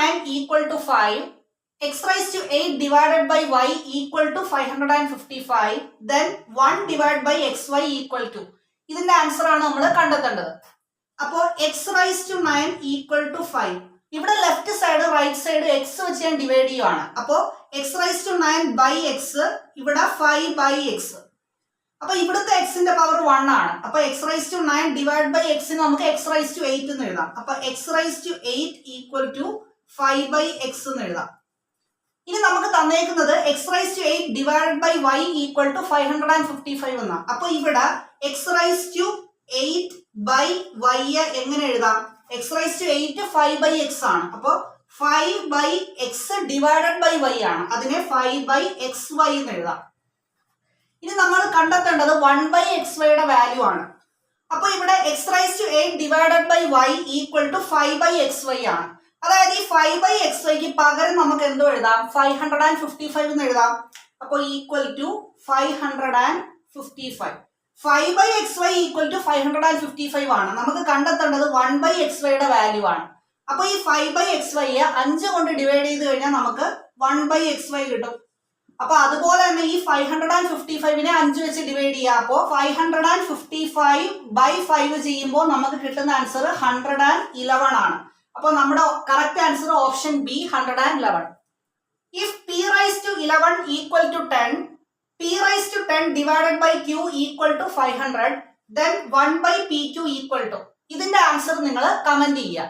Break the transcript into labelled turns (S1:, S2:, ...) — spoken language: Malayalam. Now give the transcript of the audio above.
S1: 9 equal to 5, x raised to 8 divided by y equal to 555, then 1 divided by xy equal to. ഇതിന്റെ ആൻസർ ആണ് നമ്മൾ കണ്ടെത്തേണ്ടത്. അപ്പോൾ x raise to 9 equal to 5. ഇവിടെ left side right side x വെച്ച് ഞാൻ ഡിവൈഡ് ചെയ്യുവാണ്. അപ്പോൾ x raise to 9 by x, ഇവിടെ 5 ബൈ എക്സ്. അപ്പൊ ഇവിടുത്തെ എക്സിന്റെ പവർ 1 ആണ്. അപ്പൊ x raise to 9 divide by എക്സിന് നമുക്ക് എക്സ് റൈസ് ടു 8 എന്ന് എഴുതാം. അപ്പൊ x raise to 8 equal to 5 by x എന്ന് എഴുതാം. ഇനി നമുക്ക് തന്നേക്കുന്നത് x raise to 8 divide by y equal to 555 എന്നാണ്. അപ്പൊ ഇവിടെ x raise to 8 by y എങ്ങനെ എഴുതാം? X raise to 8 5 by x ആണ്. അപ്പൊ 5 by x divided by y ആണ്. അതിനെ 5 ബൈ എക്സ് വൈ എന്ന് എഴുതാം. ഇനി നമ്മൾ കണ്ടെത്തേണ്ടത് 1 ബൈ എക്സ് വൈയുടെ വാല്യൂ ആണ്. അപ്പൊ ഇവിടെ x raise to 8 divided by y equal to 5 by x y ആണ്. അതായത് ഈ 5 ബൈ എക്സ് വൈക്ക് പകരം നമുക്ക് എന്തോ എഴുതാം? 555 എന്ന് എഴുതാം. അപ്പൊ equal to 555. 5 by x y equal to 555 ആണ്. നമുക്ക് കണ്ടെത്തേണ്ടത് 1 ബൈ എക്സ് വൈയുടെ വാല്യൂ ആണ്. അപ്പൊ ഈ 5 ബൈ എക്സ് വൈ 5 കൊണ്ട് ഡിവൈഡ് ചെയ്ത് കഴിഞ്ഞാൽ നമുക്ക് 1 ബൈ എക്സ് വൈ കിട്ടും. അപ്പൊ അതുപോലെ തന്നെ ഈ 555നെ 5 വെച്ച് ഡിവൈഡ് ചെയ്യാം. അപ്പോ 555 ബൈ 5 ചെയ്യുമ്പോൾ നമുക്ക് കിട്ടുന്ന ആൻസർ 111 ആണ്. അപ്പൊ നമ്മുടെ correct answer option B 111. If P raise to 11 equal to 10, p raised to 10 divided by q equal to 500, then 1 by p2 equal to. ഇതിന്റെ ആൻസർ നിങ്ങൾ കമന്റ് ചെയ്യുക.